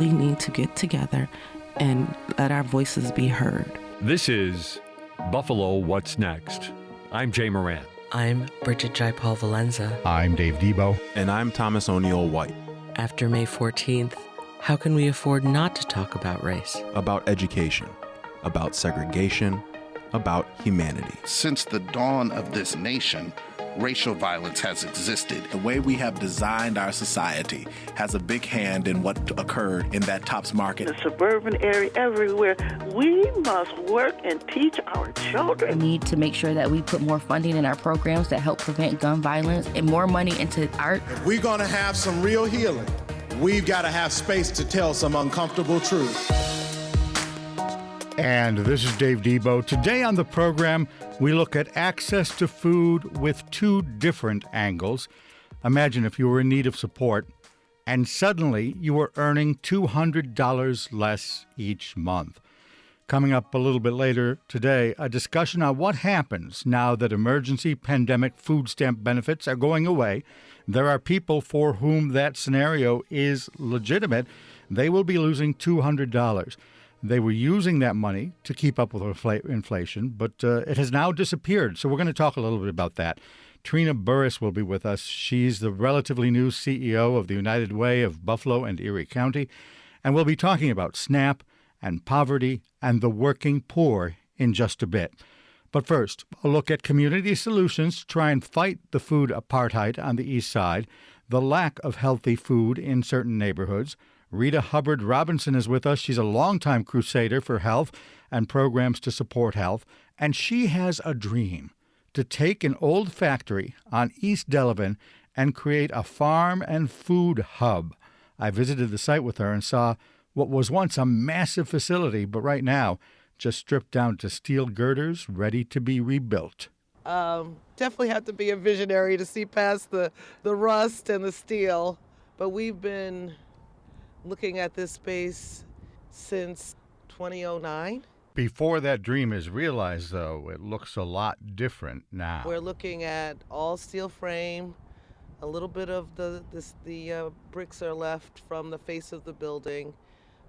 desperately need to get together and let our voices be heard. This is Buffalo What's Next. I'm Jay Moran. I'm Bridget Jaipal Valenza. I'm Dave Debo. And I'm Thomas O'Neill White. After May 14th, how can we afford not to talk about race? About education, about segregation, about humanity. Since the dawn of this nation, racial violence has existed. The way we have designed our society has a big hand in what occurred in that Tops Market. The suburban area, everywhere. We must work and teach our children. We need to make sure that we put more funding in our programs that help prevent gun violence and more money into art. If we're going to have some real healing, we've got to have space to tell some uncomfortable truth. And this is Dave Debo. Today on the program, we look at access to food with two different angles. Imagine if you were in need of support and suddenly you were earning $200 less each month. Coming up a little bit later today, a discussion on what happens now that emergency pandemic food stamp benefits are going away. There are people for whom that scenario is legitimate. They will be losing $200. They were using that money to keep up with inflation, but it has now disappeared. So we're going to talk a little bit about that. Trina Burris will be with us. She's the relatively new CEO of the United Way of Buffalo and Erie County. And we'll be talking about SNAP and poverty and the working poor in just a bit. But first, a look at community solutions to try and fight the food apartheid on the east side, the lack of healthy food in certain neighborhoods. Rita Hubbard-Robinson is with us. She's a longtime crusader for health and programs to support health, and she has a dream to take an old factory on East Delavan and create a farm and food hub. I visited the site with her and saw what was once a massive facility, but right now just stripped down to steel girders ready to be rebuilt. Definitely have to be a visionary to see past the rust and the steel, but we've been looking at this space since 2009. Before that dream is realized, though, it looks a lot different now. We're looking at all steel frame. A little bit of the bricks are left from the face of the building,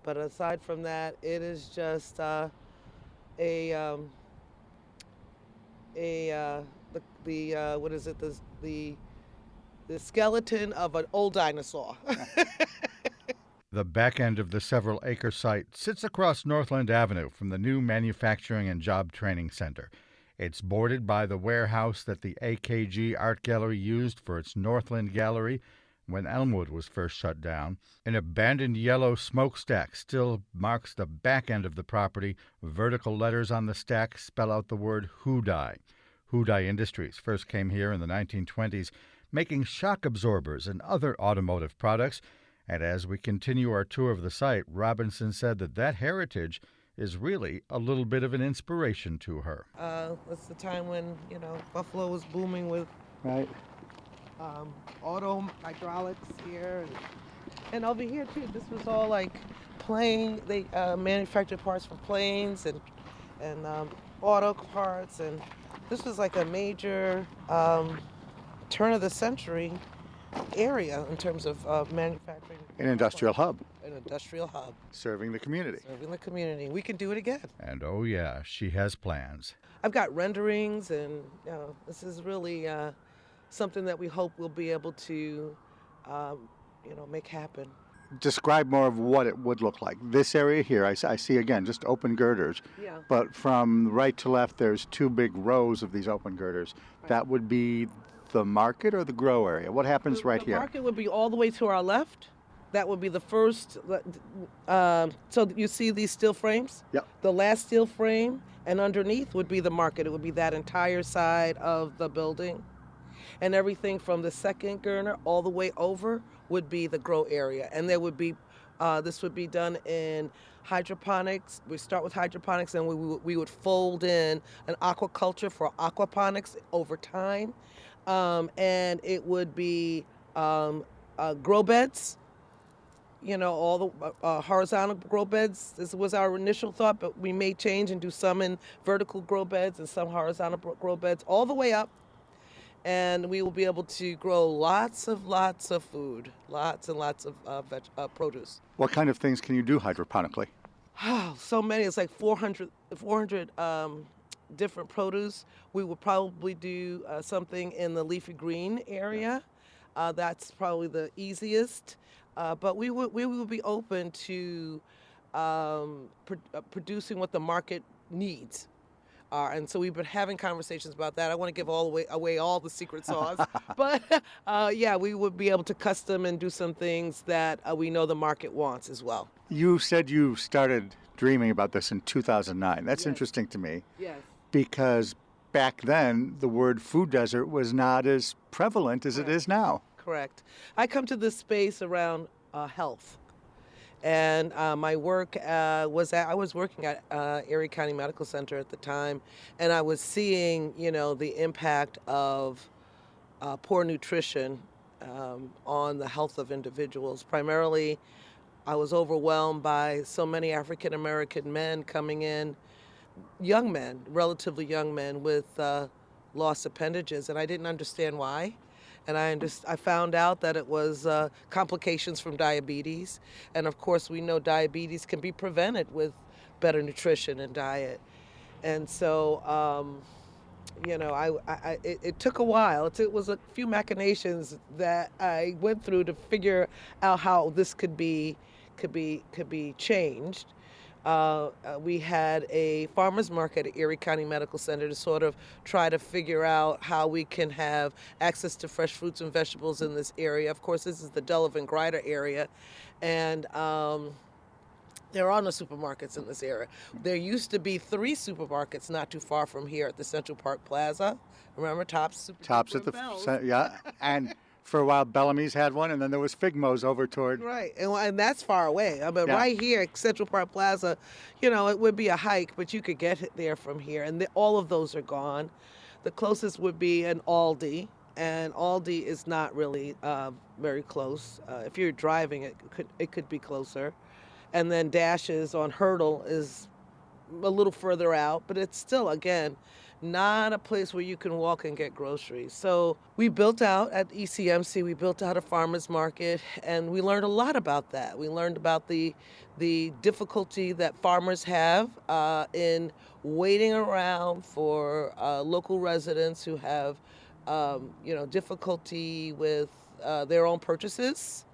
but aside from that, it is just the skeleton of an old dinosaur. The back end of the several-acre site sits across Northland Avenue from the new Manufacturing and Job Training Center. It's bordered by the warehouse that the AKG Art Gallery used for its Northland Gallery when Elmwood was first shut down. An abandoned yellow smokestack still marks the back end of the property. Vertical letters on the stack spell out the word Hudai. Hudai Industries first came here in the 1920s, making shock absorbers and other automotive products. And as we continue our tour of the site, Robinson said that heritage is really a little bit of an inspiration to her. It's the time when, Buffalo was booming with auto hydraulics here. And over here, too, this was all like plane. They manufactured parts for planes and auto parts. And this was like a major turn of the century area in terms of manufacturing. An industrial hub. An industrial hub. Serving the community. Serving the community. We can do it again. And oh yeah, she has plans. I've got renderings, and this is really something that we hope we'll be able to, make happen. Describe more of what it would look like. This area here, I see again, just open girders. Yeah. But from right to left, there's two big rows of these open girders. Right. That would be the market or the grow area? What happens right here? The market would be all the way to our left. That would be the first. So you see these steel frames? Yep. The last steel frame, and underneath would be the market. It would be that entire side of the building. And everything from the second girder all the way over would be the grow area. And there would be, this would be done in hydroponics. We start with hydroponics, and we would fold in an aquaculture for aquaponics over time. And it would be grow beds, all the horizontal grow beds. This was our initial thought, but we may change and do some in vertical grow beds and some horizontal grow beds all the way up. and we will be able to grow lots of food, lots and lots of produce. What kind of things can you do hydroponically? So many. It's like 400 different produce. We would probably do something in the leafy green area. That's probably the easiest. But we will be open to producing what the market needs. And so we've been having conversations about that. I want to give away all the secret sauce. But yeah, we would be able to custom and do some things that we know the market wants as well. You said you started dreaming about this in 2009. That's interesting to me. Yes. Because back then, the word food desert was not as prevalent as it is now. Correct. I come to this space around health. And my work I was working at Erie County Medical Center at the time, and I was seeing, the impact of poor nutrition on the health of individuals. Primarily, I was overwhelmed by so many African American men coming in, young men, relatively young men with lost appendages, and I didn't understand why. And I found out that it was complications from diabetes. And of course, we know diabetes can be prevented with better nutrition and diet. And so, it took a while. It was a few machinations that I went through to figure out how this could be changed. We had a farmer's market at Erie County Medical Center to sort of try to figure out how we can have access to fresh fruits and vegetables in this area. Of course, this is the Delavan Grider area, and there are no supermarkets in this area. There used to be 3 supermarkets not too far from here at the Central Park Plaza. Remember Tops at the yeah, and for a while, Bellamy's had one, and then there was Figmo's over toward... Right, and that's far away. Right here at Central Park Plaza, it would be a hike, but you could get there from here, and all of those are gone. The closest would be an Aldi, and Aldi is not really very close. If you're driving, it could be closer. And then Dash's on Hurdle is a little further out, but it's still, again, not a place where you can walk and get groceries. So we built out at ECMC, we built out a farmer's market, and we learned a lot about that. We learned about the difficulty that farmers have in waiting around for local residents who have, difficulty with their own purchases.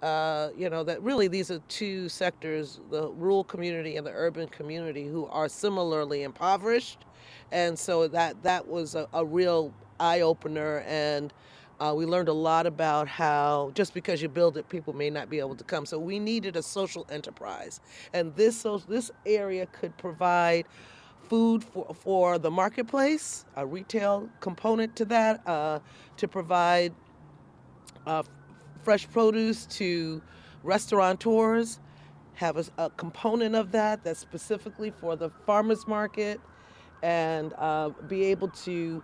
That really these are 2 sectors, the rural community and the urban community, who are similarly impoverished. And so that was a real eye-opener, and we learned a lot about how just because you build it, people may not be able to come. So we needed a social enterprise, and this area could provide food for the marketplace, a retail component to that, to provide fresh produce to restaurateurs, have a component of that that's specifically for the farmers market, and be able to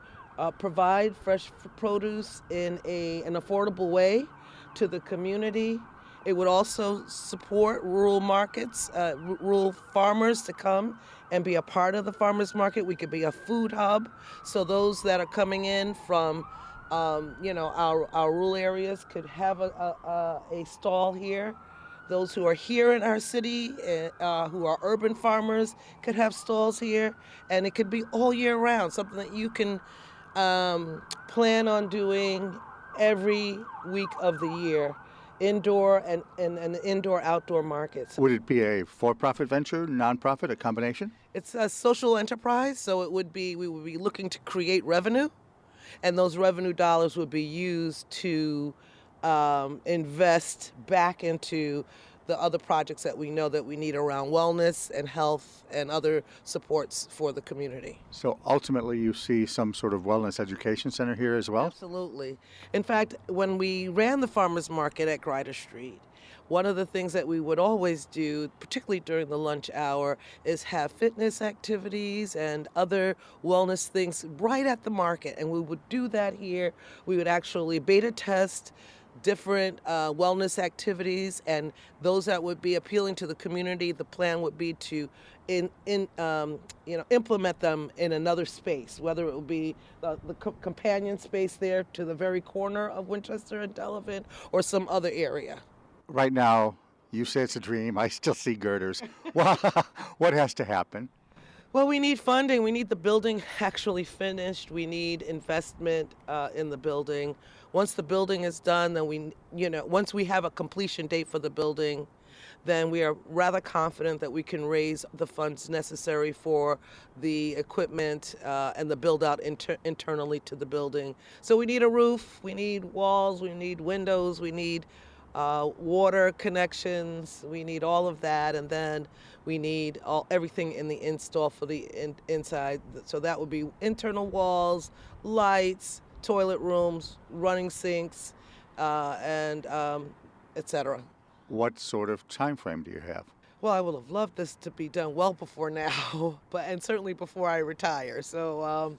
provide fresh produce in an affordable way to the community. It would also support rural markets, rural farmers to come and be a part of the farmers market. We could be a food hub, so those that are coming in from our rural areas could have a stall here. Those who are here in our city, who are urban farmers, could have stalls here, and it could be all year round, something that you can plan on doing every week of the year, indoor and indoor-outdoor markets. Would it be a for-profit venture, nonprofit, a combination? It's a social enterprise, so we would be looking to create revenue, and those revenue dollars would be used to invest back into the other projects that we know that we need around wellness and health and other supports for the community. So ultimately you see some sort of wellness education center here as well? Absolutely. In fact, when we ran the farmers market at Grider Street, one of the things that we would always do, particularly during the lunch hour, is have fitness activities and other wellness things right at the market. And we would do that here. We would actually beta test different wellness activities, and those that would be appealing to the community. The plan would be to implement them in another space, whether it would be the companion space there to the very corner of Winchester and Delavan, or some other area. Right now, you say it's a dream. I still see girders. What has to happen? Well, we need funding. We need the building actually finished. We need investment in the building. Once the building is done, then once we have a completion date for the building, then we are rather confident that we can raise the funds necessary for the equipment and the build out internally to the building. So we need a roof, we need walls, we need windows, we need water connections, we need all of that, and then we need everything in the install for the inside. So that would be internal walls, lights, toilet rooms, running sinks, and etc. What sort of time frame do you have? Well, I would have loved this to be done well before now, and certainly before I retire. So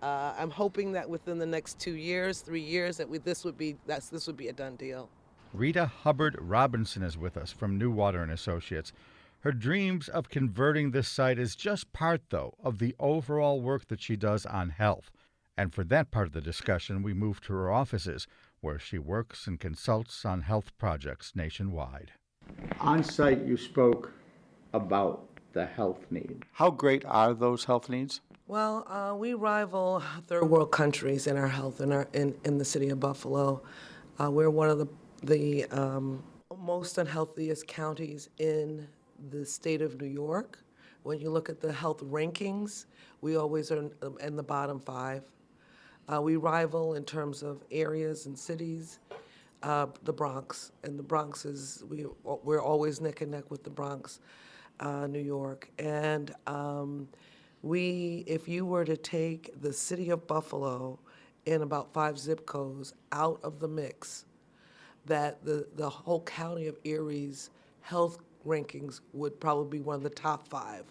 I'm hoping that within the next 2 years, 3 years, this would be a done deal. Rita Hubbard-Robinson is with us from Newwater & Associates. Her dreams of converting this site is just part, though, of the overall work that she does on health. And for that part of the discussion, we move to her offices, where she works and consults on health projects nationwide. On site, you spoke about the health need. How great are those health needs? Well, we rival third world countries in our health in the city of Buffalo. We're one of the most unhealthiest counties in the state of New York. When you look at the health rankings, we always are in the bottom 5. We rival in terms of areas and cities, the Bronx, and the Bronx we're always neck and neck with the Bronx, New York. And if you were to take the city of Buffalo in about 5 zip codes out of the mix, that the whole county of Erie's health rankings would probably be one of the top 5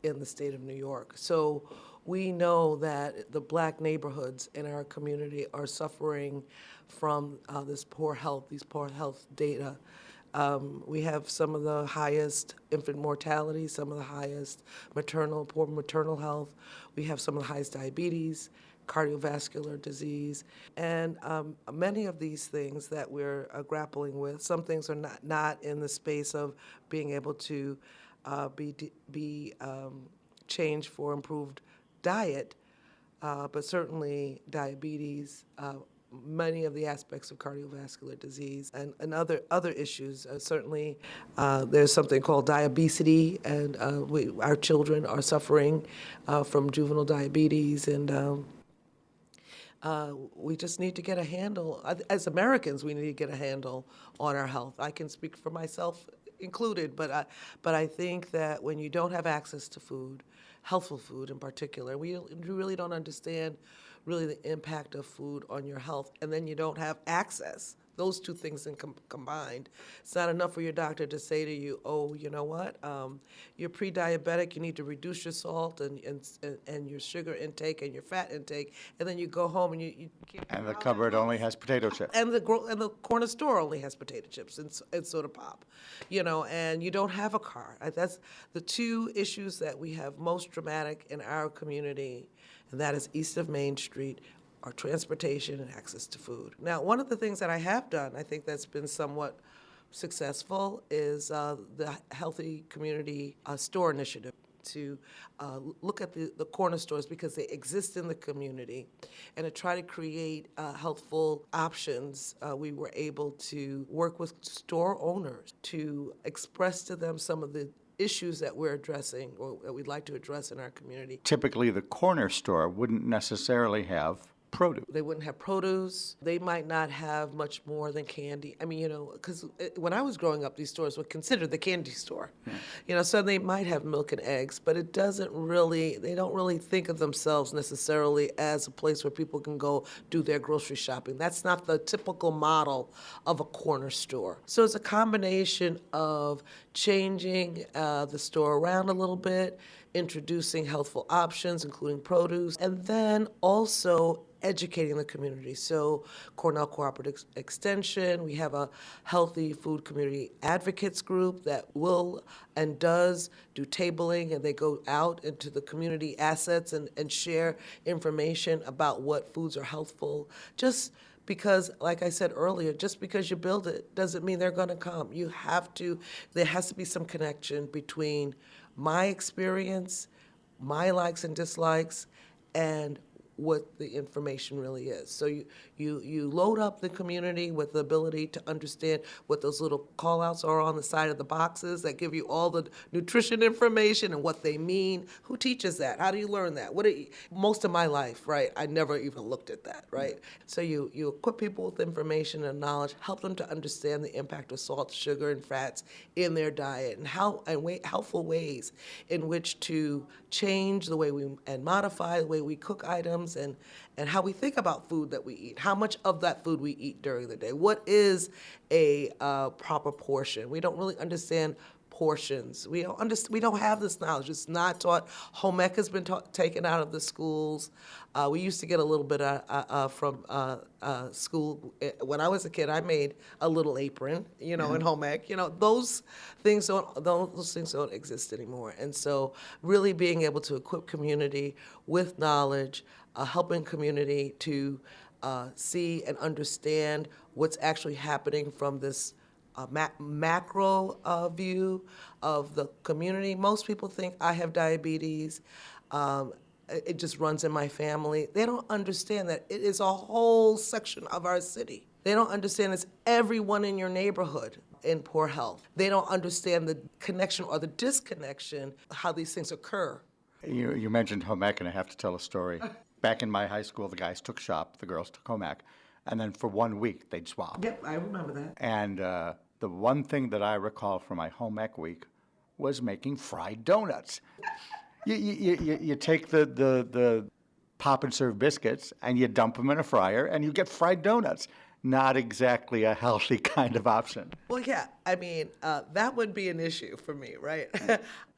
in the state of New York. So we know that the black neighborhoods in our community are suffering from these poor health data. We have some of the highest infant mortality, some of the highest poor maternal health. We have some of the highest diabetes, cardiovascular disease, and many of these things that we're grappling with. Some things are not in the space of being able to be changed for improved diet, but certainly diabetes, many of the aspects of cardiovascular disease, and other issues. Certainly, there's something called diabesity, and our children are suffering from juvenile diabetes, and we just need to get a handle. As Americans, we need to get a handle on our health. I can speak for myself included, but I think that when you don't have access to food, healthful food in particular, we really don't understand really the impact of food on your health, and then you don't have access. Those two things combined, it's not enough for your doctor to say to you, oh, you know what, you're pre-diabetic, you need to reduce your salt and your sugar intake and your fat intake, and then you go home and you can't. And the cupboard only has potato chips. And the corner store only has potato chips and soda pop, and you don't have a car. That's the two issues that we have most dramatic in our community, and that is east of Main Street, our transportation and access to food. Now, one of the things that I have done, I think that's been somewhat successful, is the Healthy Community Store Initiative, to look at the corner stores because they exist in the community, and to try to create healthful options. We were able to work with store owners to express to them some of the issues that we're addressing or that we'd like to address in our community. Typically, the corner store wouldn't necessarily have produce. They wouldn't have produce. They might not have much more than candy. I mean, because when I was growing up, these stores were considered the candy store. Yeah. So they might have milk and eggs, but they don't really think of themselves necessarily as a place where people can go do their grocery shopping. That's not the typical model of a corner store. So it's a combination of changing the store around a little bit, introducing healthful options, including produce, and then also educating the community. So Cornell Cooperative Extension, we have a Healthy Food Community Advocates group that will and does do tabling, and they go out into the community assets and share information about what foods are healthful. Just because, like I said earlier, just because you build it doesn't mean they're going to come. There has to be some connection between my experience, my likes and dislikes, and what the information really is. So you load up the community with the ability to understand what those little call-outs are on the side of the boxes that give you all the nutrition information and what they mean. Who teaches that? How do you learn that? Most of my life, right, I never even looked at that, right? So you equip people with information and knowledge, help them to understand the impact of salt, sugar, and fats in their diet, and helpful ways in which to change the way and modify the way we cook items, and how we think about food that we eat, how much of that food we eat during the day. What is a proper portion? We don't really understand portions. We don't have this knowledge. It's not taught. Home ec has been taken out of the schools. We used to get a little bit from school. When I was a kid, I made a little apron, in home ec. Those things don't exist anymore. And so really being able to equip community with knowledge, helping community to see and understand what's actually happening from this macro view of the community. Most people think I have diabetes. It just runs in my family. They don't understand that it is a whole section of our city. They don't understand it's everyone in your neighborhood in poor health. They don't understand the connection or the disconnection, how these things occur. You mentioned home ec, and I have to tell a story. Back in my high school, the guys took shop, the girls took home ec, and then for 1 week they'd swap. Yep, I remember that. And the one thing that I recall from my home ec week was making fried donuts. You take the pop and serve biscuits and you dump them in a fryer and you get fried donuts. Not exactly a healthy kind of option. Well, yeah, that would be an issue for me, right?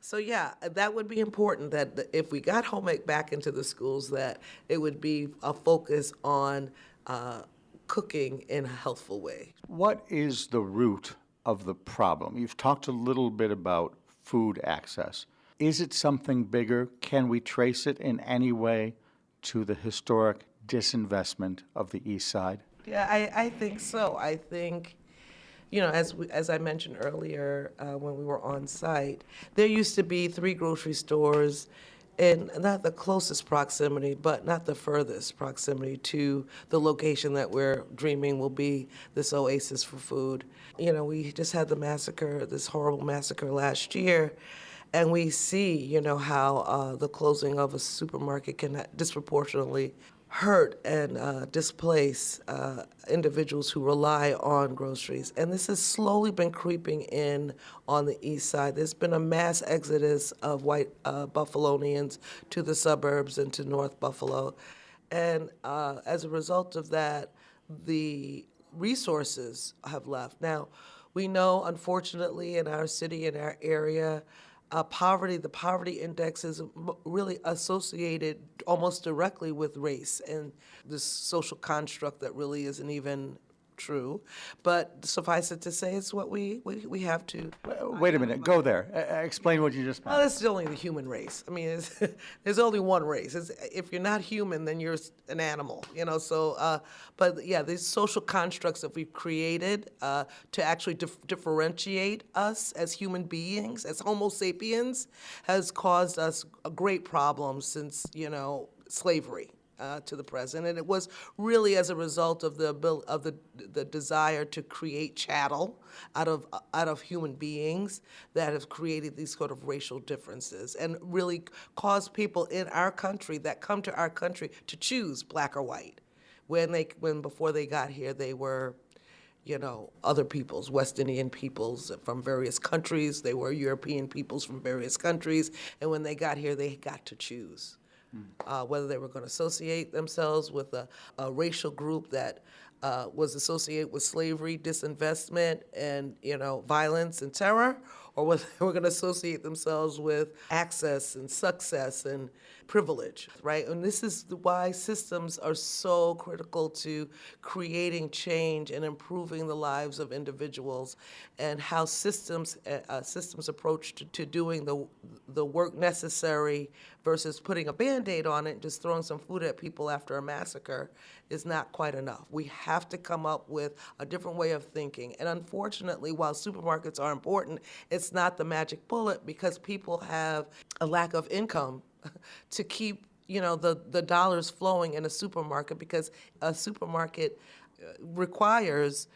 So yeah, that would be important that if we got home ec back into the schools, that it would be a focus on cooking in a healthful way. What is the root of the problem? You've talked a little bit about food access. Is it something bigger? Can we trace it in any way to the historic disinvestment of the East Side? Yeah, I think so. I think, as I mentioned earlier when we were on site, there used to be 3 grocery stores in not the closest proximity, but not the furthest proximity to the location that we're dreaming will be this oasis for food. We just had this horrible massacre last year, and we see, how the closing of a supermarket can disproportionately hurt and displace individuals who rely on groceries. And this has slowly been creeping in on the east side. There's been a mass exodus of white Buffalonians to the suburbs and to North Buffalo. And as a result of that, the resources have left. Now, we know, unfortunately, in our city, in our area, the poverty index is really associated almost directly with race and this social construct that really isn't even true. But suffice it to say, it's what we have to. Wait a minute, go there. Explain what you just meant. Well, this is only the human race. There's only one race. If you're not human, then you're an animal, So, but yeah, these social constructs that we've created to actually differentiate us as human beings, as Homo sapiens, has caused us a great problem since, slavery. To the present, and it was really as a result of the desire to create chattel out of human beings that have created these sort of racial differences and really caused people in our country that come to our country to choose black or white. When before they got here, they were, other peoples, West Indian peoples from various countries. They were European peoples from various countries, and when they got here, they got to choose. Whether they were going to associate themselves with a racial group that was associated with slavery, disinvestment, and violence and terror, or whether we're going to associate themselves with access and success and privilege, right? And this is why systems are so critical to creating change and improving the lives of individuals, and how systems approach to doing the work necessary versus putting a Band-Aid on it and just throwing some food at people after a massacre is not quite enough. We have to come up with a different way of thinking. And unfortunately, while supermarkets are important, it's not the magic bullet, because people have a lack of income to keep, the dollars flowing in a supermarket, because a supermarket requires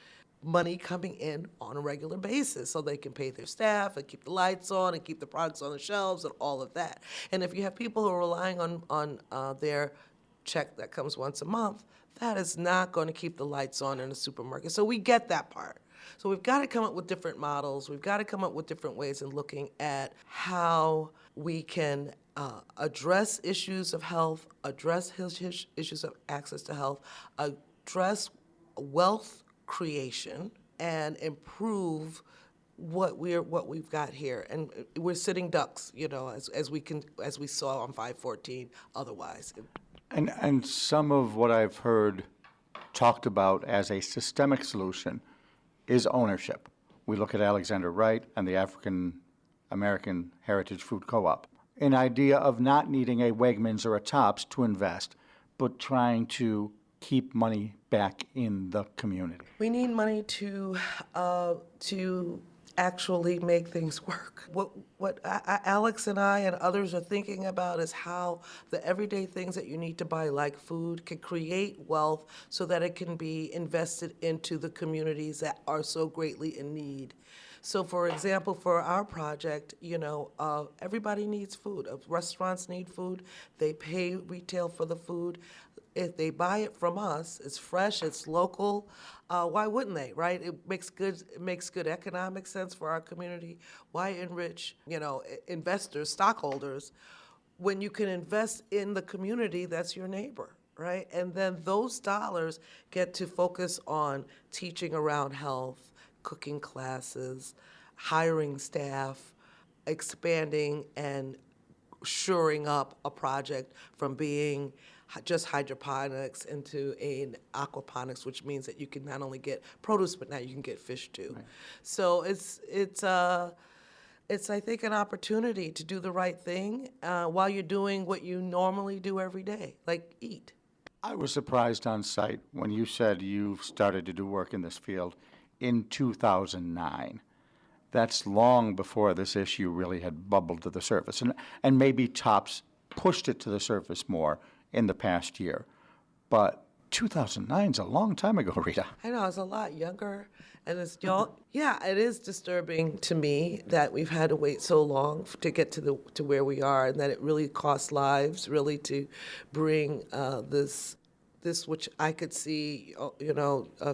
money coming in on a regular basis so they can pay their staff and keep the lights on and keep the products on the shelves and all of that. And if you have people who are relying on their check that comes once a month, that is not going to keep the lights on in a supermarket. So we get that part. So we've got to come up with different models. We've got to come up with different ways of looking at how we can address issues of health, address issues of access to health, address wealth creation, and improve what we've got here. And we're sitting ducks, as we saw on 514 otherwise. And some of what I've heard talked about as a systemic solution is ownership. We look at Alexander Wright and the African American Heritage Food Co-op. An idea of not needing a Wegmans or a Tops to invest, but trying to keep money back in the community. We need money to actually make things work. What Alex and I and others are thinking about is how the everyday things that you need to buy, like food, can create wealth so that it can be invested into the communities that are so greatly in need. So, for example, for our project, everybody needs food. Restaurants need food. They pay retail for the food. If they buy it from us, it's fresh, it's local. Why wouldn't they, right? It makes good economic sense for our community. Why enrich, investors, stockholders, when you can invest in the community that's your neighbor, right? And then those dollars get to focus on teaching around health, cooking classes, hiring staff, expanding and shoring up a project from being just hydroponics into an aquaponics, which means that you can not only get produce, but now you can get fish too. Right. So it's I think an opportunity to do the right thing while you're doing what you normally do every day, like eat. I was surprised on site when you said you started to do work in this field in 2009. That's long before this issue really had bubbled to the surface. And maybe Tops pushed it to the surface more in the past year. But 2009 is a long time ago, Rita. I know, I was a lot younger. And it is disturbing to me that we've had to wait so long to get to where we are, and that it really costs lives, really, to bring this which I could see,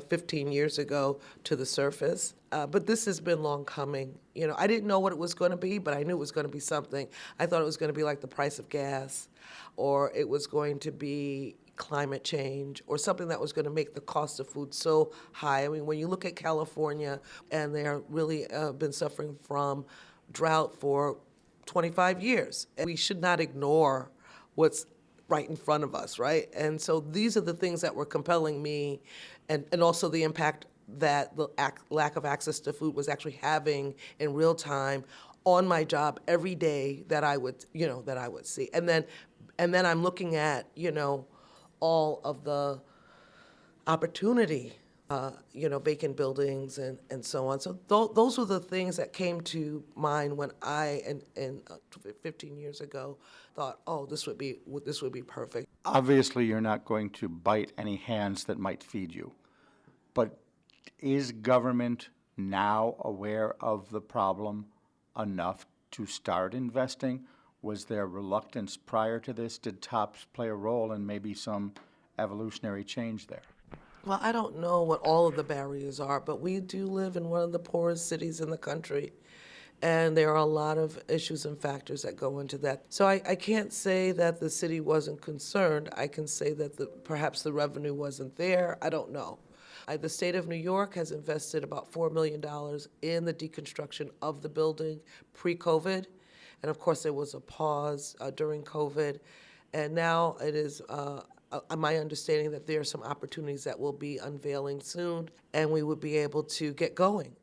15 years ago to the surface. But this has been long coming. I didn't know what it was going to be, but I knew it was going to be something. I thought it was going to be like the price of gas, or it was going to be climate change, or something that was going to make the cost of food so high. I mean, when you look at California, and they are really been suffering from drought for 25 years, and we should not ignore what's right in front of us, right? And so these are the things that were compelling me, and also the impact that the lack of access to food was actually having in real time on my job every day that I would see. And then I'm looking at, all of the opportunity, vacant buildings and so on. So those were the things that came to mind when I, 15 years ago, thought, oh, this would be perfect. Obviously, you're not going to bite any hands that might feed you, but is government now aware of the problem enough to start investing? Was there reluctance prior to this? Did Tops play a role in maybe some evolutionary change there? Well, I don't know what all of the barriers are, but we do live in one of the poorest cities in the country, and there are a lot of issues and factors that go into that. So I can't say that the city wasn't concerned. I can say that perhaps the revenue wasn't there. I don't know. The state of New York has invested about $4 million in the deconstruction of the building pre-COVID. And of course, there was a pause during COVID. And now it is my understanding that there are some opportunities that will be unveiling soon, and we would be able to get going.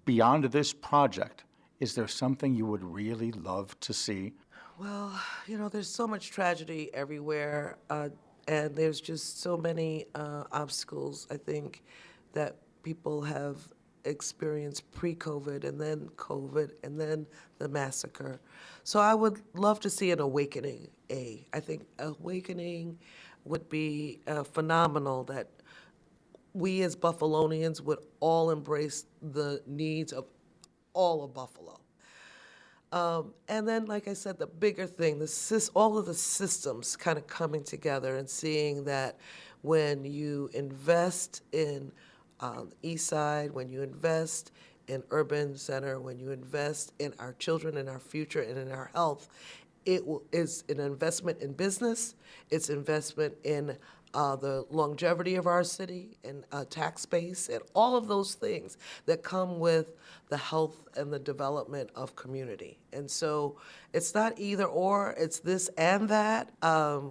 Beyond this project, is there something you would really love to see? Well, there's so much tragedy everywhere, and there's just so many obstacles, I think, that people have experienced pre-COVID and then COVID and then the massacre. So I would love to see an awakening. I think awakening would be phenomenal, that we as Buffalonians would all embrace the needs of all of Buffalo. And then, like I said, the bigger thing, all of the systems kind of coming together and seeing that when you invest in East Side, when you invest in urban center, when you invest in our children and our future and in our health, is an investment in business, it's investment in the longevity of our city and tax base and all of those things that come with the health and the development of community. And so it's not either or, it's this and that.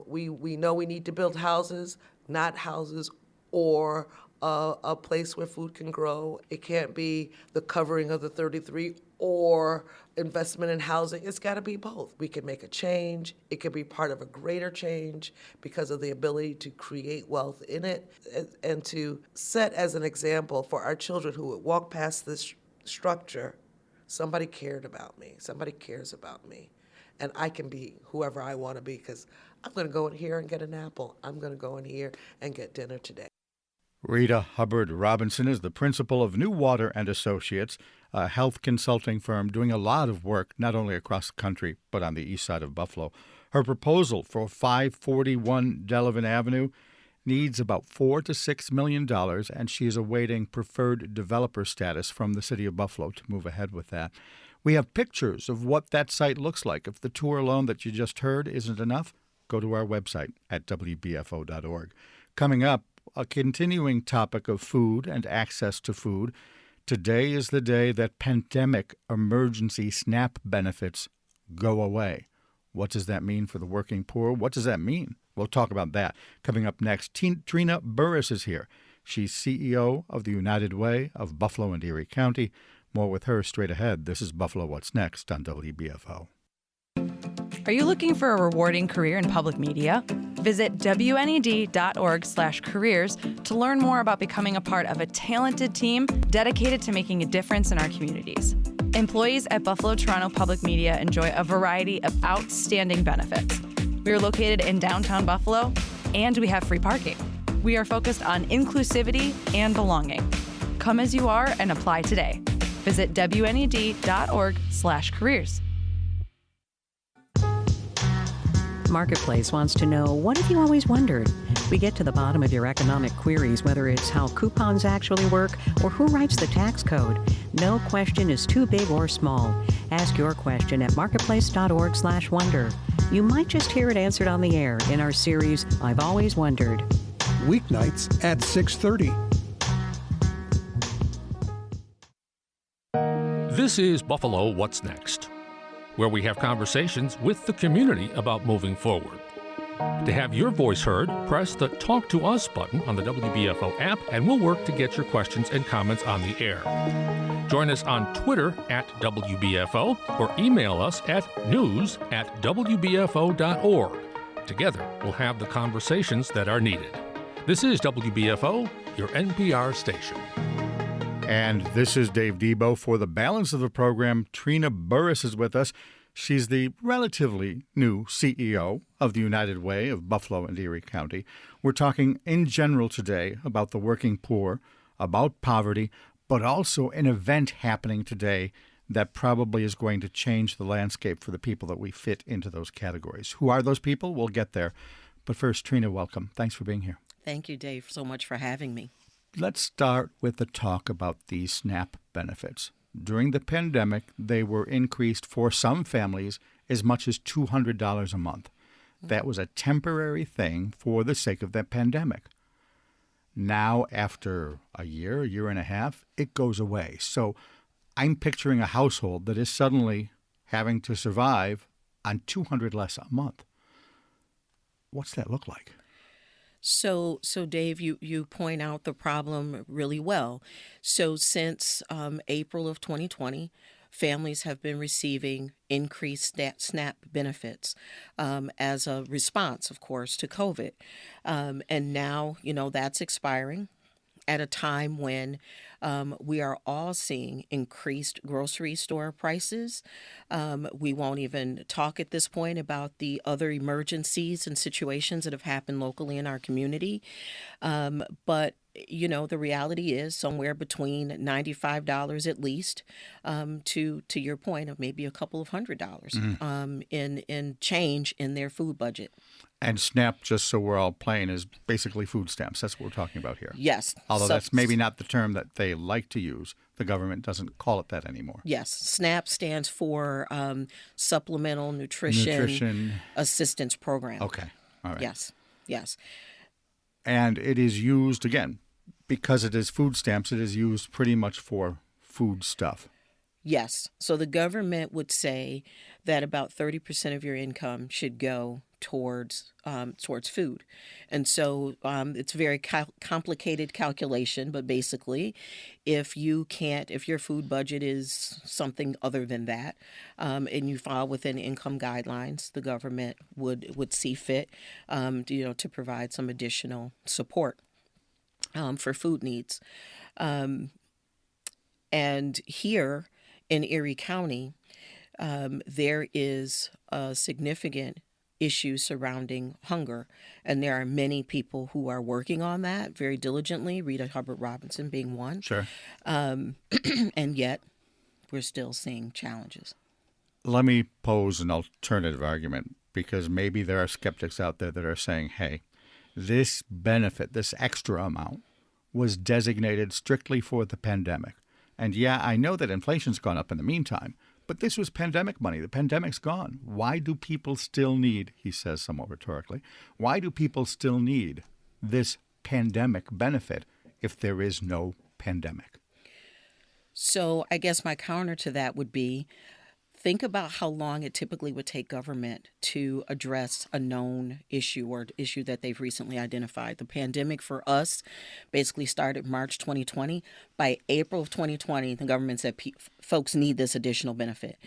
We know we need to build houses, not houses or a place where food can grow. It can't be the covering of the 33 or investment in housing. It's got to be both. We can make a change. It can be part of a greater change because of the ability to create wealth in it and to set as an example for our children who would walk past this structure. Somebody cared about me. Somebody cares about me. And I can be whoever I want to be because I'm going to go in here and get an apple. I'm going to go in here and get dinner today. Rita Hubbard-Robinson is the principal of New Water and Associates, a health consulting firm doing a lot of work not only across the country but on the east side of Buffalo. Her proposal for 541 Delavan Avenue needs about $4 to $6 million, and she is awaiting preferred developer status from the city of Buffalo to move ahead with that. We have pictures of what that site looks like. If the tour alone that you just heard isn't enough, go to our website at WBFO.org. Coming up, a continuing topic of food and access to food. Today is the day that pandemic emergency SNAP benefits go away. What does that mean for the working poor? What does that mean? We'll talk about that. Coming up next, Trina Burris is here. She's CEO of the United Way of Buffalo and Erie County. More with her straight ahead. This is Buffalo What's Next on WBFO. Are you looking for a rewarding career in public media? Visit WNED.org/careers to learn more about becoming a part of a talented team dedicated to making a difference in our communities. Employees at Buffalo Toronto Public Media enjoy a variety of outstanding benefits. We are located in downtown Buffalo, and we have free parking. We are focused on inclusivity and belonging. Come as you are and apply today. Visit WNED.org/careers. Marketplace wants to know, what have you always wondered? We get to the bottom of your economic queries, whether it's how coupons actually work or who writes the tax code. No question is too big or small. Ask your question at marketplace.org/wonder. You might just hear it answered on the air in our series, I've Always Wondered. Weeknights at 6:30. This is Buffalo What's Next, where we have conversations with the community about moving forward. To have your voice heard, press the Talk to Us button on the WBFO app, and we'll work to get your questions and comments on the air. Join us on Twitter at WBFO or email us at news@WBFO.org. Together, we'll have the conversations that are needed. This is WBFO, your NPR station. And this is Dave Debo. For the balance of the program, Trina Burris is with us. She's the relatively new CEO of the United Way of Buffalo and Erie County. We're talking in general today about the working poor, about poverty, but also an event happening today that probably is going to change the landscape for the people that we fit into those categories. Who are those people? We'll get there. But first, Trina, welcome. Thanks for being here. Thank you, Dave, so much for having me. Let's start with the talk about these SNAP benefits. During the pandemic, they were increased for some families as much as $200 a month. That was a temporary thing for the sake of that pandemic. Now, after a year and a half, it goes away. So I'm picturing a household that is suddenly having to survive on $200 less a month. What's that look like? So Dave, you point out the problem really well. So since April of 2020, families have been receiving increased SNAP benefits as a response, of course, to COVID. And now, that's expiring at a time when we are all seeing increased grocery store prices. We won't even talk at this point about the other emergencies and situations that have happened locally in our community. But the reality is somewhere between $95 at least to your point of maybe a couple of $100 in change in their food budget. And SNAP, just so we're all plain, is basically food stamps. That's what we're talking about here. Yes. Although that's maybe not the term that they like to use. The government doesn't call it that anymore. Yes. SNAP stands for Supplemental Nutrition Assistance Program. Okay. All right. Yes. And it is used, again, because it is food stamps, it is used pretty much for food stuff. Yes. So the government would say that about 30% of your income should go towards food. And so it's a very complicated calculation, but basically if your food budget is something other than that, and you fall within income guidelines, the government would see fit to provide some additional support for food needs. And here in Erie County, there is a significant issue surrounding hunger, and there are many people who are working on that very diligently, Rita Hubbard-Robinson being one. Sure. And yet we're still seeing challenges. Let me pose an alternative argument, because maybe there are skeptics out there that are saying, hey, this benefit, this extra amount, was designated strictly for the pandemic. And yeah, I know that inflation's gone up in the meantime, but this was pandemic money. The pandemic's gone. Why do people still need, he says somewhat rhetorically, why do people still need this pandemic benefit if there is no pandemic? So I guess my counter to that would be, think about how long it typically would take government to address a known issue or issue that they've recently identified. The pandemic for us basically started March 2020. By April of 2020, the government said folks need this additional benefit.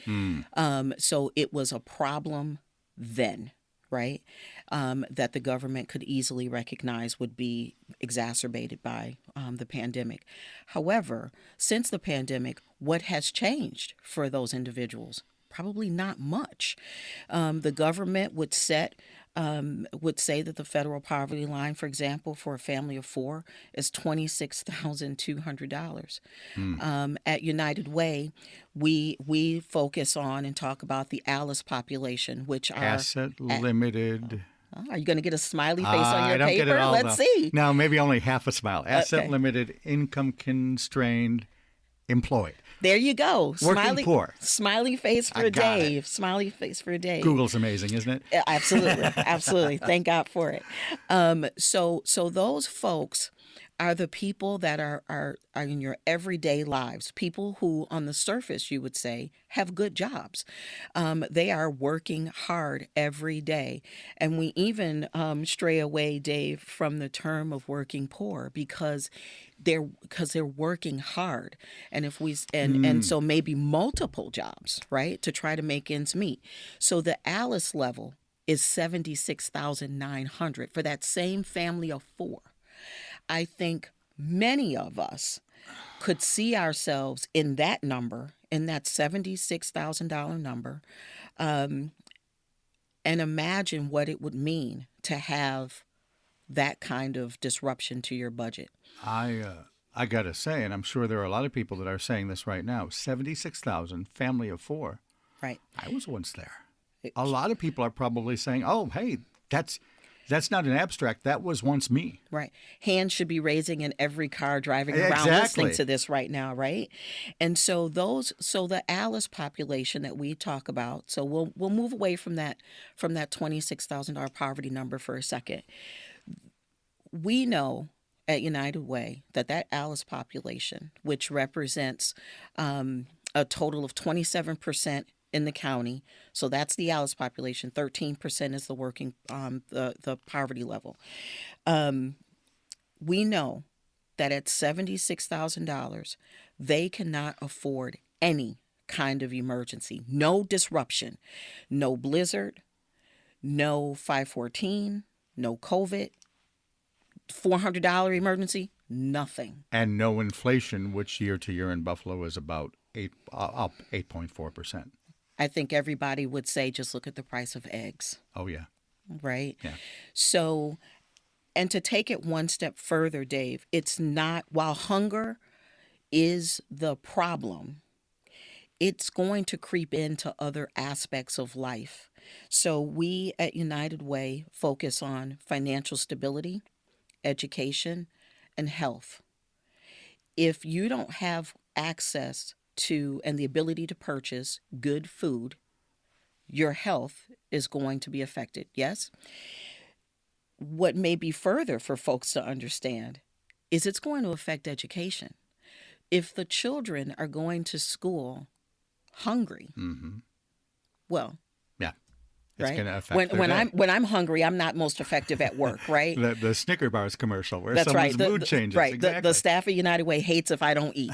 So it was a problem then, right? That the government could easily recognize would be exacerbated by the pandemic. However, since the pandemic, what has changed for those individuals? Probably not much. The government would say that the federal poverty line, for example, for a family of four is $26,200. At United Way, we focus on and talk about the ALICE population, which are asset limited. Are you going to get a smiley face on your I don't paper? Get it all, Let's see. No, maybe only half a smile. Asset limited, income constrained, employed. There you go. Working poor. Smiley face for Dave. Smiley face for Dave. Google's amazing, isn't it? Absolutely. Absolutely. Thank God for it. So those folks are the people that are in your everyday lives, people who on the surface you would say have good jobs. They are working hard every day. And we even stray away, Dave, from the term of working poor because they're working hard. And if we and so maybe multiple jobs, right, to try to make ends meet. So the ALICE level is $76,900 for that same family of four. I think many of us could see ourselves in that number, in that $76,000 number, and imagine what it would mean to have that kind of disruption to your budget. I got to say, and I'm sure there are a lot of people that are saying this right now, 76,000, family of four. Right. I was once there. A lot of people are probably saying, oh, hey, that's not an abstract. That was once me. Right. Hands should be raising in every car driving around listening to this right now, right? And so the ALICE population that we talk about, so we'll move away from that $26,000 poverty number for a second. We know at United Way that Alice population, which represents a total of 27% in the county, so that's the Alice population. 13% is the working the poverty level. We know that at $76,000, they cannot afford any kind of emergency. No disruption, no blizzard, no 514, no COVID, $400 emergency, nothing. And no inflation, which year to year in Buffalo is about up 8.4%. I think everybody would say just look at the price of eggs. Oh, yeah. Right? Yeah. So, and to take it one step further, Dave, it's not, while hunger is the problem, it's going to creep into other aspects of life. So we at United Way focus on financial stability, education, and health. If you don't have access to and the ability to purchase good food, your health is going to be affected, yes? What may be further for folks to understand is it's going to affect education. If the children are going to school hungry, well, yeah, it's right? going to affect their day. When I'm hungry, I'm not most effective at work, right? the Snicker bars commercial where That's someone's right. mood changes. Right. Exactly. The staff at United Way hates if I don't eat.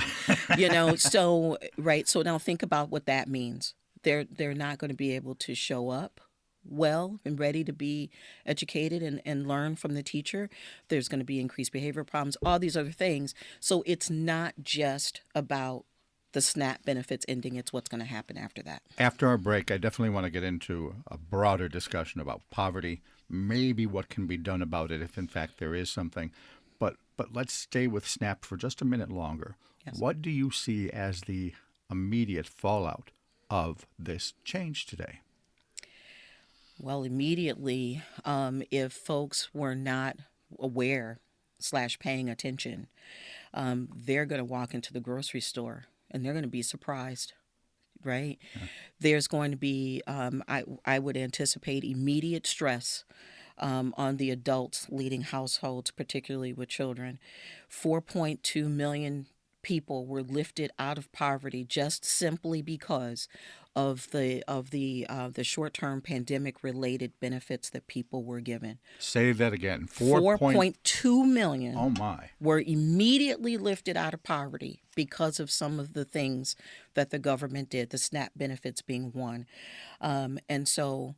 So right. So now think about what that means. They're not going to be able to show up well and ready to be educated and learn from the teacher. There's going to be increased behavior problems, all these other things. So it's not just about the SNAP benefits ending, it's what's going to happen after that. After our break, I definitely want to get into a broader discussion about poverty, maybe what can be done about it if in fact there is something. But let's stay with SNAP for just a minute longer. Yes. What do you see as the immediate fallout of this change today? Well, immediately, if folks were not aware / paying attention, they're going to walk into the grocery store and they're going to be surprised, right? Yeah. There's going to be, I would anticipate immediate stress on the adults leading households, particularly with children. 4.2 million people were lifted out of poverty just simply because of the short-term pandemic-related benefits that people were given. Say that again. 4.2 million. Oh my! Were immediately lifted out of poverty because of some of the things that the government did. The SNAP benefits being one, and so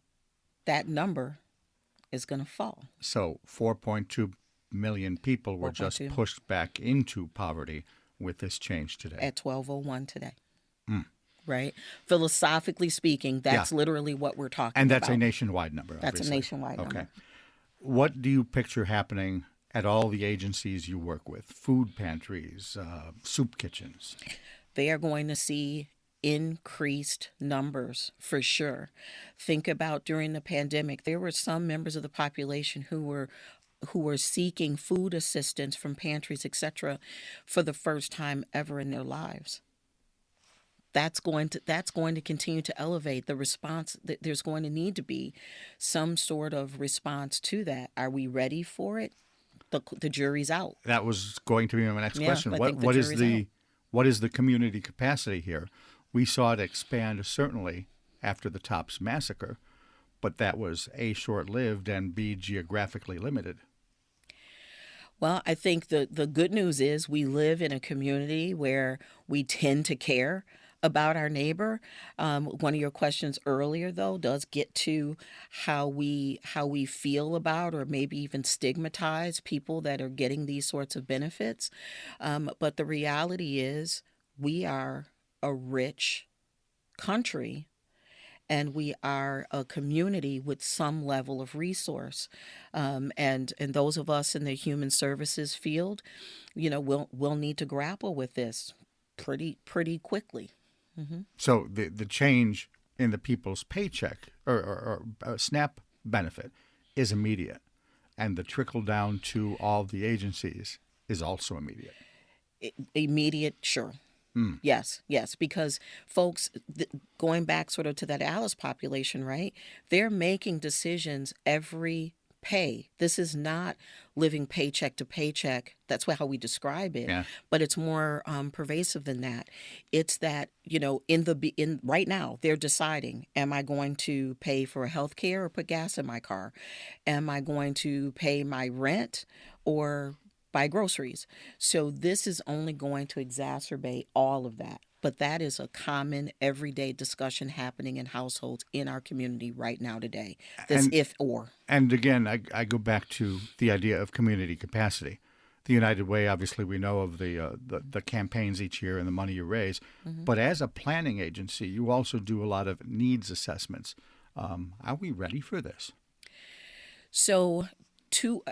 that number is going to fall. So 4.2 million people were just pushed back into poverty with this change today. At 12:01 today. Right? Philosophically speaking, that's literally what we're talking about. And that's a nationwide number, obviously. That's a nationwide number. Okay. What do you picture happening at all the agencies you work with? Food pantries, soup kitchens? They are going to see increased numbers for sure. Think about during the pandemic, there were some members of the population who were seeking food assistance from pantries, etc., for the first time ever in their lives. That's going to continue to elevate the response. There's going to need to be some sort of response to that. Are we ready for it? The jury's out. That was going to be my next question. What is the community capacity here? We saw it expand certainly after the Tops massacre, but that was A, short-lived, and B, geographically limited. Well, I think the good news is we live in a community where we tend to care about our neighbor. One of your questions earlier, though, does get to how we feel about or maybe even stigmatize people that are getting these sorts of benefits. But the reality is we are a rich country and we are a community with some level of resource. And those of us in the human services field, we'll need to grapple with this pretty quickly. Mm-hmm. So the change in the people's paycheck or SNAP benefit is immediate, and the trickle down to all the agencies is also immediate. Immediate, sure. Yes, because folks, going back sort of to that Alice population, right? They're making decisions every pay. This is not living paycheck to paycheck. That's how we describe it. Yeah. But it's more pervasive than that. It's that, in right now they're deciding: am I going to pay for health care or put gas in my car? Am I going to pay my rent or buy groceries? So this is only going to exacerbate all of that. But that is a common everyday discussion happening in households in our community right now today. This if-or. And again, I go back to the idea of community capacity. The United Way, obviously, we know of the campaigns each year and the money you raise. Mm-hmm. But as a planning agency, you also do a lot of needs assessments. Are we ready for this? So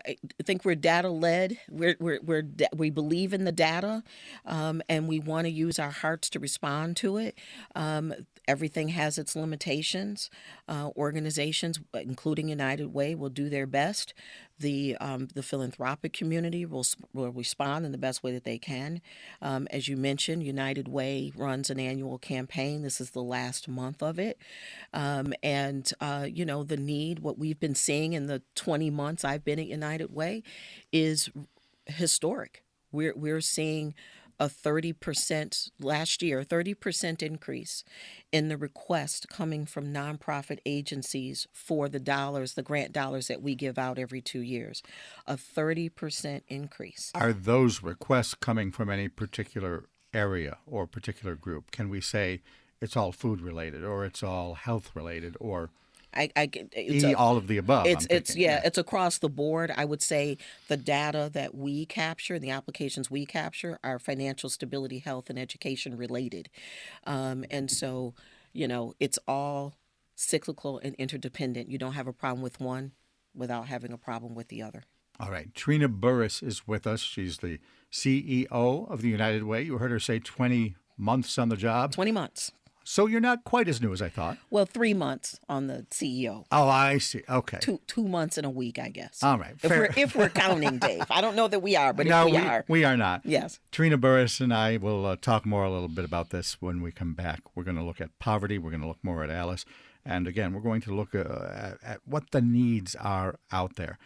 I think we're data led. We believe in the data, and we want to use our hearts to respond to it. Everything has its limitations. Organizations, including United Way, will do their best. The philanthropic community will respond in the best way that they can. As you mentioned, United Way runs an annual campaign. This is the last month of it. The need, what we've been seeing in the 20 months I've been at United Way, is historic. We're seeing a 30% last year, 30% increase in the request coming from nonprofit agencies for the grant dollars that we give out every 2 years. A 30% increase. Are those requests coming from any particular area or particular group? Can we say it's all food related, or it's all health related, or all of the above? It's across the board. I would say the data that we capture, the applications we capture, are financial stability, health, and education related. And so, it's all cyclical and interdependent. You don't have a problem with one without having a problem with the other. All right. Trina Burris is with us. She's the CEO of the United Way. You heard her say 20 months on the job. 20 months. So you're not quite as new as I thought. Well, 3 months on the CEO. Oh, I see. Okay. 2 months and a week, I guess. All right. If we're counting, Dave. I don't know that we are, but no, if we are. We are not. Yes. Trina Burris and I will talk more a little bit about this when we come back. We're going to look at poverty. We're going to look more at Alice. And again, we're going to look at what the needs are out there.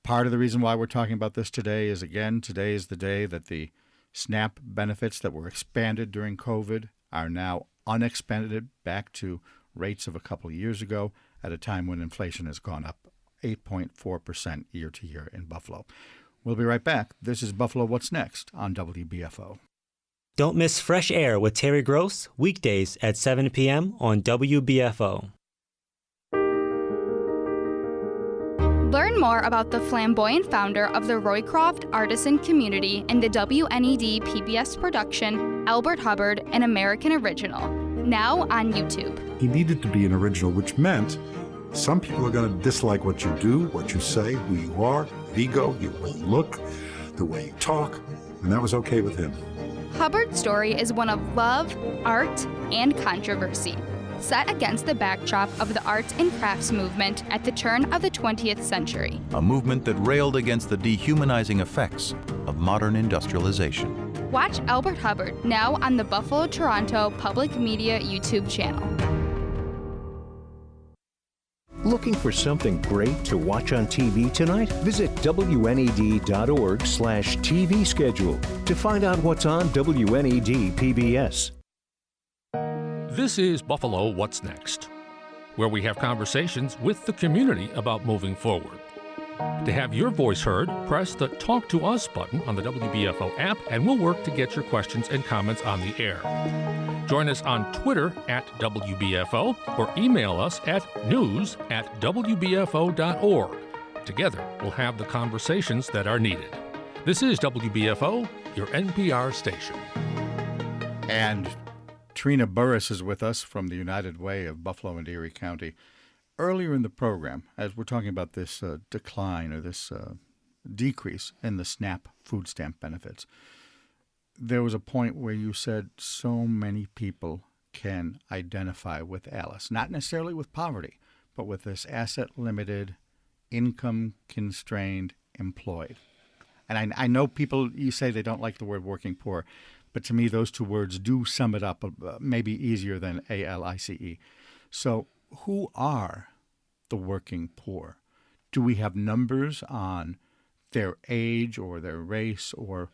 Part of the reason why we're talking about this today is, again, today is the day that the SNAP benefits that were expanded during COVID are now unexpanded back to rates of a couple of years ago at a time when inflation has gone up 8.4% year to year in Buffalo. We'll be right back. This is Buffalo What's Next on WBFO. Don't miss Fresh Air with Terry Gross, weekdays at 7 p.m. on WBFO. Learn more about the flamboyant founder of the Roycroft Artisan Community and the WNED PBS production, Albert Hubbard, an American Original, now on YouTube. He needed to be an original, which meant some people are going to dislike what you do, what you say, who you are, ego, the way you look, the way you talk, and that was okay with him. Hubbard's story is one of love, art, and controversy, set against the backdrop of the arts and crafts movement at the turn of the 20th century. A movement that railed against the dehumanizing effects of modern industrialization. Watch Albert Hubbard now on the Buffalo Toronto Public Media YouTube channel. Looking for something great to watch on TV tonight? Visit WNED.org/TV schedule to find out what's on WNED PBS. This is Buffalo What's Next, where we have conversations with the community about moving forward. To have your voice heard, press the Talk to Us button on the WBFO app, and we'll work to get your questions and comments on the air. Join us on Twitter at WBFO or email us at news@WBFO.org. Together, we'll have the conversations that are needed. This is WBFO, your NPR station. And Trina Burris is with us from the United Way of Buffalo and Erie County. Earlier in the program, as we're talking about this decline or this decrease in the SNAP food stamp benefits, there was a point where you said so many people can identify with Alice, not necessarily with poverty, but with this asset-limited, income-constrained employed. And I know people, you say they don't like the word working poor, but to me those two words do sum it up maybe easier than ALICE. So who are the working poor? Do we have numbers on their age or their race or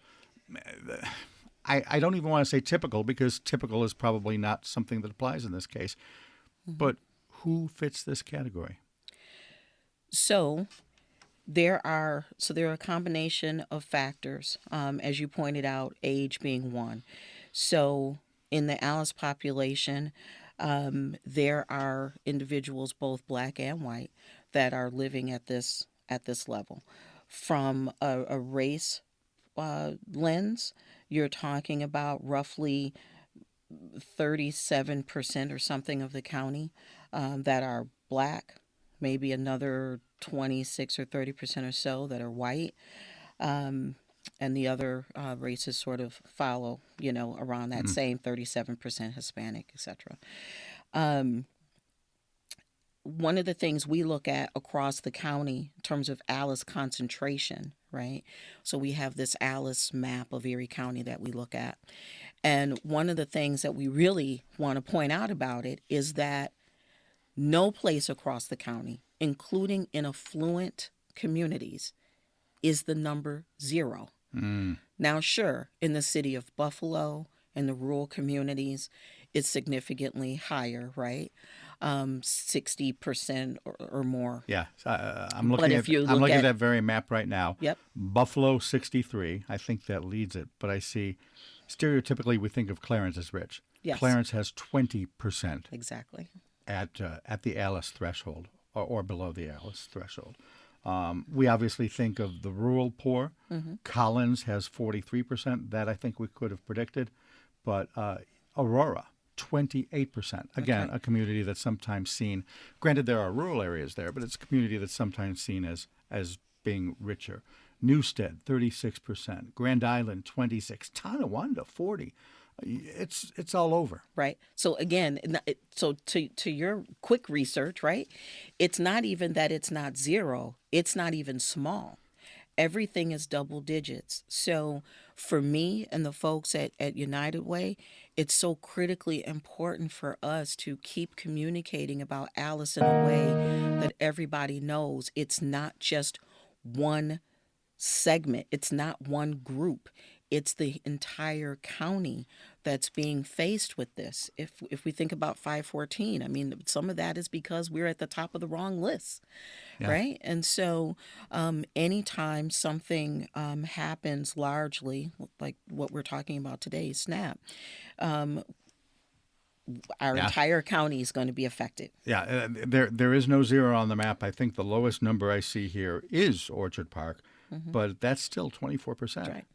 I don't even want to say typical because typical is probably not something that applies in this case. But who fits this category? So there are a combination of factors, as you pointed out, age being one. So in the Alice population, there are individuals, both black and white, that are living at this level. From a race lens, you're talking about roughly 37% or something of the county that are black, maybe another 26 or 30% or so that are white, and the other races sort of follow, around that same 37% Hispanic, etc. One of the things we look at across the county in terms of ALICE concentration, right? So we have this ALICE map of Erie County that we look at. And one of the things that we really want to point out about it is that no place across the county, including in affluent communities, is the number 0. Now, sure, in the city of Buffalo and the rural communities, it's significantly higher, right? 60% or more. Yeah, I'm looking at that very map right now. Yep. Buffalo 63. I think that leads it, but I see stereotypically we think of Clarence as rich. Yes. Clarence has 20%. Exactly. At the ALICE threshold or below the ALICE threshold. We obviously think of the rural poor. Collins has 43%. That I think we could have predicted, but Aurora. 28%. Again, a community that's sometimes seen, granted there are rural areas there, but it's a community that's sometimes seen as being richer. Newstead, 36%. Grand Island, 26%. Tonawanda, 40%. It's all over. Right. So again, to your quick research, right, it's not even that it's not 0. It's not even small. Everything is double digits. So for me and the folks at United Way, it's so critically important for us to keep communicating about ALICE in a way that everybody knows it's not just one segment. It's not one group. It's the entire county that's being faced with this. If we think about 514, I mean, some of that is because we're at the top of the wrong list, right? And so anytime something happens largely, like what we're talking about today, SNAP, our entire county is going to be affected. Yeah, there is no 0 on the map. I think the lowest number I see here is Orchard Park, but that's still 24%. Right.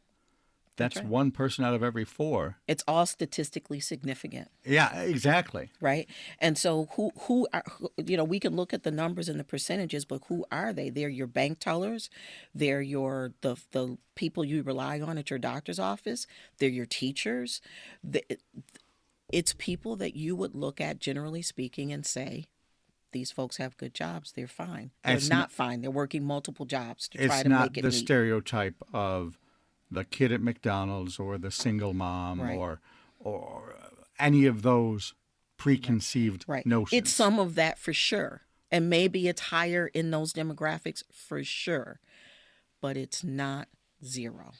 That's right. One person out of every 4. It's all statistically significant. Yeah, exactly. Right. And so who are, we can look at the numbers and the percentages, but who are they? They're your bank tellers. They're the people you rely on at your doctor's office. They're your teachers. It's people that you would look at, generally speaking, and say, these folks have good jobs. They're fine. They're not fine. They're working multiple jobs to try to make it meet. It's not the stereotype of the kid at McDonald's or the single mom or any of those preconceived notions. It's some of that for sure. And maybe it's higher in those demographics for sure. But it's not 0.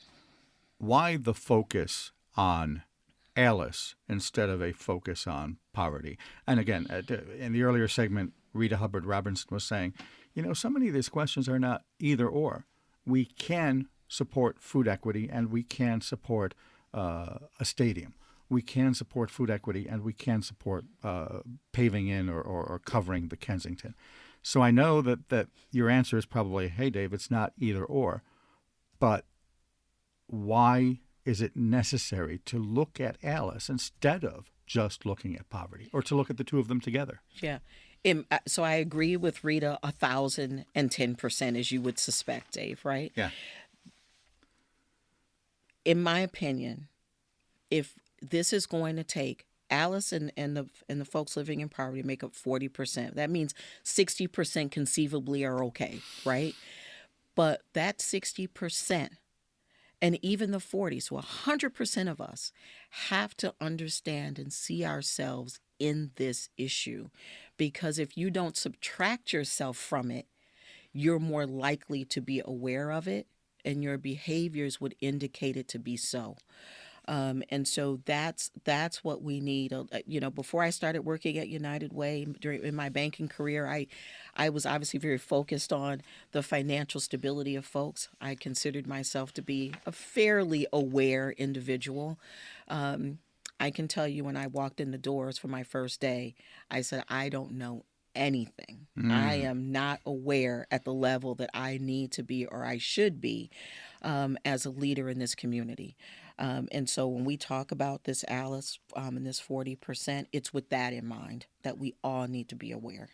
Why the focus on ALICE instead of a focus on poverty? And again, in the earlier segment, Rita Hubbard-Robinson was saying, so many of these questions are not either or. We can support food equity and we can support a stadium. We can support food equity and we can support paving in or covering the Kensington. So I know that your answer is probably, hey, Dave, it's not either or. But why is it necessary to look at ALICE instead of just looking at poverty or to look at the two of them together? Yeah. So I agree with Rita 1,010%, as you would suspect, Dave, right? Yeah. In my opinion, if this is going to take ALICE and the folks living in poverty make up 40%, that means 60% conceivably are okay, right? But that 60% and even the 40, so 100% of us have to understand and see ourselves in this issue, because if you don't subtract yourself from it, you're more likely to be aware of it, and your behaviors would indicate it to be so. And so that's what we need. Before I started working at United Way in my banking career, I was obviously very focused on the financial stability of folks. I considered myself to be a fairly aware individual. I can tell you when I walked in the doors for my first day, I said, I don't know anything. I am not aware at the level that I need to be or I should be as a leader in this community. And so when we talk about this, Alice, and this 40%, it's with that in mind, that we all need to be aware.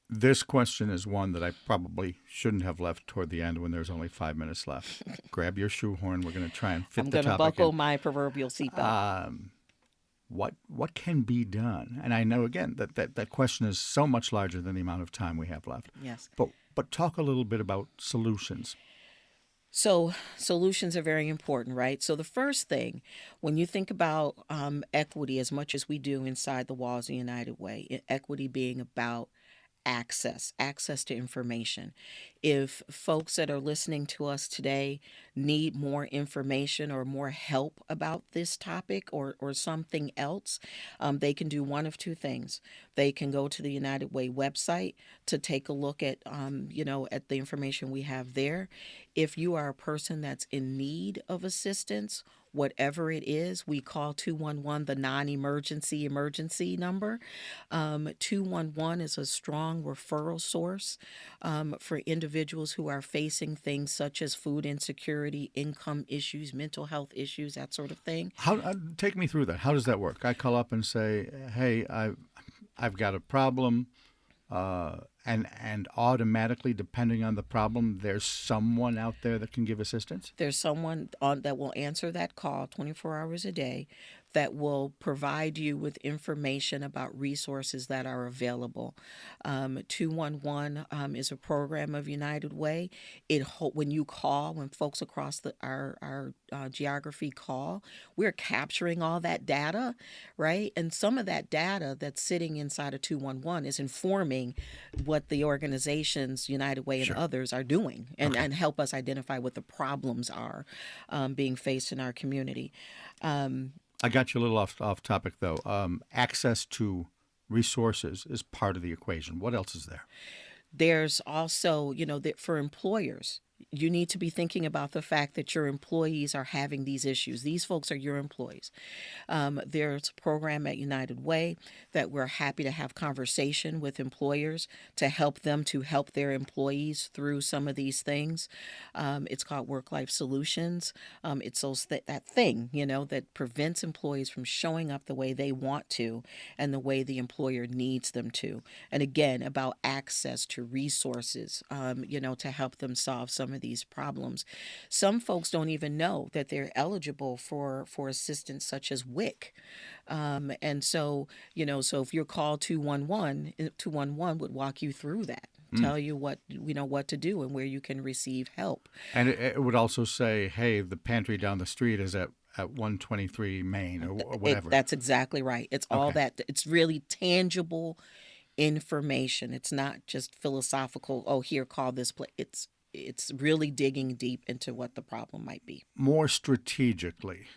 This question is one that I probably shouldn't have left toward the end when there's only 5 minutes left. Grab your shoehorn. We're going to try and fit the topic. I'm going to buckle my proverbial seatbelt. What can be done? And I know, again, that question is so much larger than the amount of time we have left. Yes. But talk a little bit about solutions. So solutions are very important, right? So the first thing, when you think about equity, as much as we do inside the walls of United Way, equity being about access to information. If folks that are listening to us today need more information or more help about this topic or something else, they can do one of two things. They can go to the United Way website to take a look at, at the information we have there. If you are a person that's in need of assistance, whatever it is, we call 211 the non-emergency emergency number. 211 is a strong referral source for individuals who are facing things such as food insecurity, income issues, mental health issues, that sort of thing. Take me through that. How does that work? I call up and say, hey, I've got a problem. And automatically, depending on the problem, there's someone out there that can give assistance? There's someone that will answer that call 24 hours a day that will provide you with information about resources that are available. 211 is a program of United Way. When folks across our geography call, we're capturing all that data, right? And some of that data that's sitting inside of 211 is informing what the organizations, United Way and others, are doing and help us identify what the problems are being faced in our community. I got you a little off topic, though. Access to resources is part of the equation. What else is there? There's also, for employers, you need to be thinking about the fact that your employees are having these issues. These folks are your employees. There's a program at United Way that we're happy to have conversation with employers to help them to help their employees through some of these things. It's called Work-Life Solutions. It's that thing, that prevents employees from showing up the way they want to and the way the employer needs them to. And again, about access to resources, to help them solve some of these problems. Some folks don't even know that they're eligible for assistance such as WIC. And so, so if you're called 211 would walk you through that, tell you what to do and where you can receive help. And it would also say, hey, the pantry down the street is at 123 Main or whatever. That's exactly right. It's all that. It's really tangible information. It's not just philosophical, here, call this place. It's really digging deep into what the problem might be. More strategically,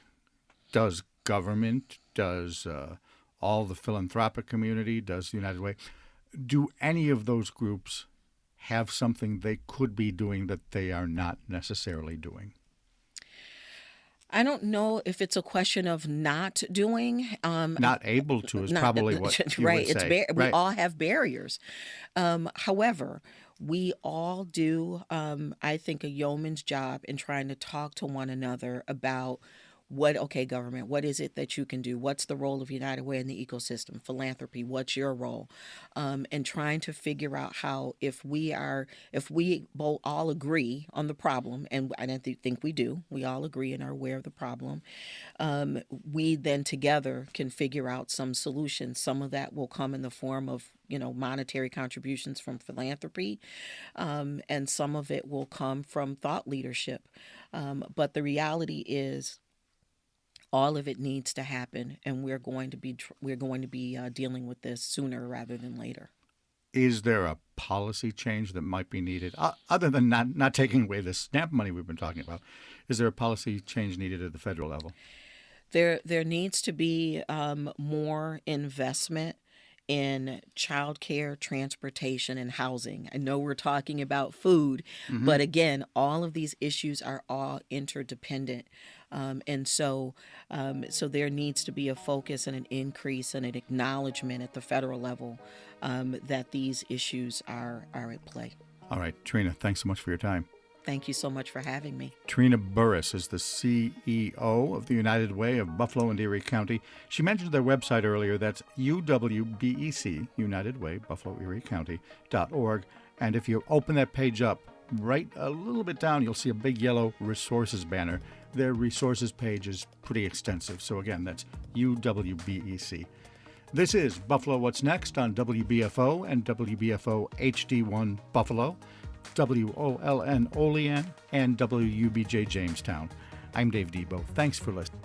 does government, does all the philanthropic community, does the United Way, do any of those groups have something they could be doing that they are not necessarily doing? I don't know if it's a question of not doing. Not able to is probably what you right. would say. We all have barriers. However, we all do, I think, a yeoman's job in trying to talk to one another about government, what is it that you can do? What's the role of United Way in the ecosystem? Philanthropy, what's your role? And trying to figure out how, if we both all agree on the problem, and I think we do, we all agree and are aware of the problem, we then together can figure out some solutions. Some of that will come in the form of monetary contributions from philanthropy, and some of it will come from thought leadership. But the reality is, all of it needs to happen, and we're going to be dealing with this sooner rather than later. Is there a policy change that might be needed, other than not taking away the SNAP money we've been talking about? Is there a policy change needed at the federal level? There needs to be more investment in childcare, transportation, and housing. I know we're talking about food, but again, all of these issues are all interdependent. And so there needs to be a focus and an increase and an acknowledgement at the federal level that these issues are at play. All right, Trina, thanks so much for your time. Thank you so much for having me. Trina Burris is the CEO of the United Way of Buffalo and Erie County. She mentioned their website earlier. That's UWBEC, United Way, Buffalo Erie County.org. And if you open that page up, right a little bit down, you'll see a big yellow resources banner. Their resources page is pretty extensive. So again, that's UWBEC. This is Buffalo What's Next on WBFO and WBFO HD1 Buffalo, WOLN Olean, and WUBJ Jamestown. I'm Dave Debo. Thanks for listening.